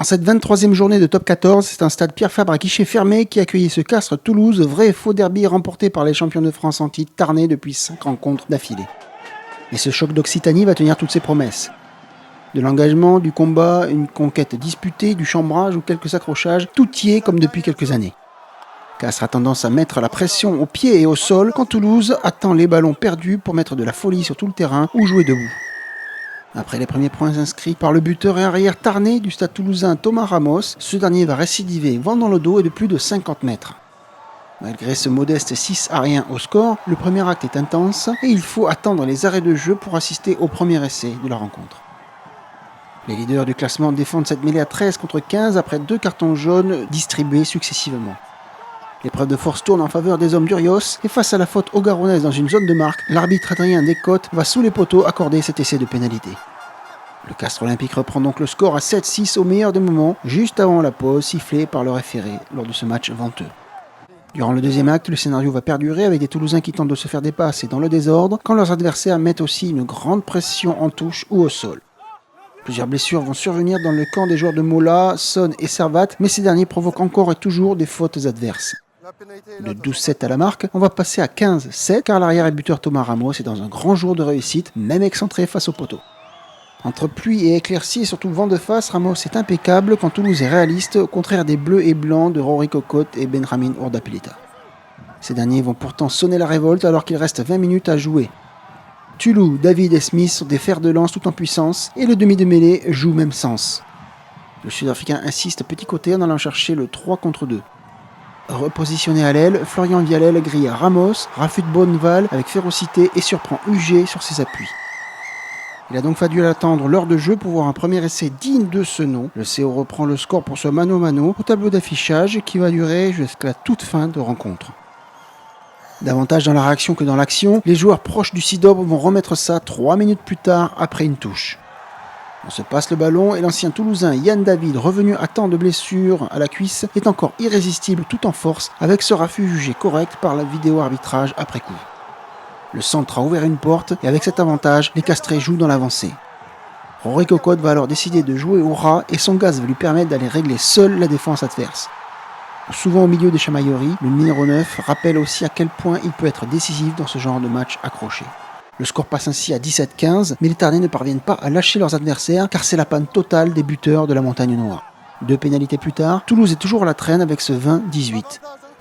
cette 23e journée de top 14, c'est un stade Pierre Fabre à guichet fermé qui accueillait ce Castres Toulouse, vrai et faux derby remporté par les champions de France en titre Tarnais depuis 5 rencontres d'affilée. Et ce choc d'Occitanie va tenir toutes ses promesses. De l'engagement, du combat, une conquête disputée, du chambrage ou quelques accrochages, tout y est comme depuis quelques années. Castres a tendance à mettre la pression au pied et au sol quand Toulouse attend les ballons perdus pour mettre de la folie sur tout le terrain ou jouer debout. Après les premiers points inscrits par le buteur et arrière tarnais du stade toulousain Thomas Ramos, ce dernier va récidiver vent dans le dos et de plus de 50 mètres. Malgré ce modeste 6-1 au score, le premier acte est intense et il faut attendre les arrêts de jeu pour assister au premier essai de la rencontre. Les leaders du classement défendent cette mêlée à 13 contre 15 après 2 cartons jaunes distribués successivement. L'épreuve de force tourne en faveur des hommes d'Urios et face à la faute augaronnaise dans une zone de marque, l'arbitre Adrien Descotes va sous les poteaux accorder cet essai de pénalité. Le Castres Olympique reprend donc le score à 7-6 au meilleur des moments, juste avant la pause sifflée par le référé lors de ce match venteux. Durant le deuxième acte, le scénario va perdurer avec des Toulousains qui tentent de se faire dépasser dans le désordre quand leurs adversaires mettent aussi une grande pression en touche ou au sol. Plusieurs blessures vont survenir dans le camp des joueurs de Mola, Son et Servat, mais ces derniers provoquent encore et toujours des fautes adverses. De 12-7 à la marque, on va passer à 15-7 car l'arrière et buteur Thomas Ramos est dans un grand jour de réussite, même excentré face au poteau. Entre pluie et éclaircie et surtout vent de face, Ramos est impeccable quand Toulouse est réaliste, au contraire des bleus et blancs de Rory Cocotte et Benjamin Urdapilleta. Ces derniers vont pourtant sonner la révolte alors qu'il reste 20 minutes à jouer. Tulou, David et Smith sont des fers de lance tout en puissance et le demi de mêlée joue même sens. Le Sud-Africain insiste petit côté en allant chercher le 3 contre 2. Repositionné à l'aile, Florian Vialel grille à Ramos, rafute Bonneval avec férocité et surprend UG sur ses appuis. Il a donc fallu attendre l'heure de jeu pour voir un premier essai digne de ce nom. Le CO reprend le score pour ce mano-mano au tableau d'affichage qui va durer jusqu'à la toute fin de rencontre. Davantage dans la réaction que dans l'action, les joueurs proches du Sidob vont remettre ça 3 minutes plus tard après une touche. On se passe le ballon et l'ancien Toulousain Yann David, revenu à temps de blessure à la cuisse, est encore irrésistible tout en force avec ce refus jugé correct par la vidéo arbitrage après coup. Le centre a ouvert une porte et avec cet avantage, les Castrés jouent dans l'avancée. Rory Cocotte va alors décider de jouer au rat et son gaz va lui permettre d'aller régler seul la défense adverse. Souvent au milieu des chamailleries, le numéro 9 rappelle aussi à quel point il peut être décisif dans ce genre de match accroché. Le score passe ainsi à 17-15, mais les Tarnais ne parviennent pas à lâcher leurs adversaires car c'est la panne totale des buteurs de la Montagne Noire. 2 pénalités plus tard, Toulouse est toujours à la traîne avec ce 20-18.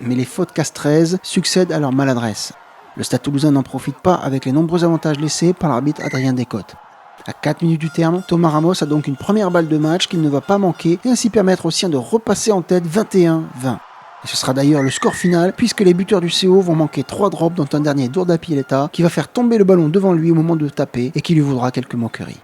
Mais les fautes castraises succèdent à leur maladresse. Le Stade Toulousain n'en profite pas avec les nombreux avantages laissés par l'arbitre Adrien Descotes. À 4 minutes du terme, Thomas Ramos a donc une première balle de match qu'il ne va pas manquer et ainsi permettre aux siens de repasser en tête 21-20. Et ce sera d'ailleurs le score final puisque les buteurs du CO vont manquer 3 drops dont un dernier d'Urdapilleta qui va faire tomber le ballon devant lui au moment de taper et qui lui vaudra quelques moqueries.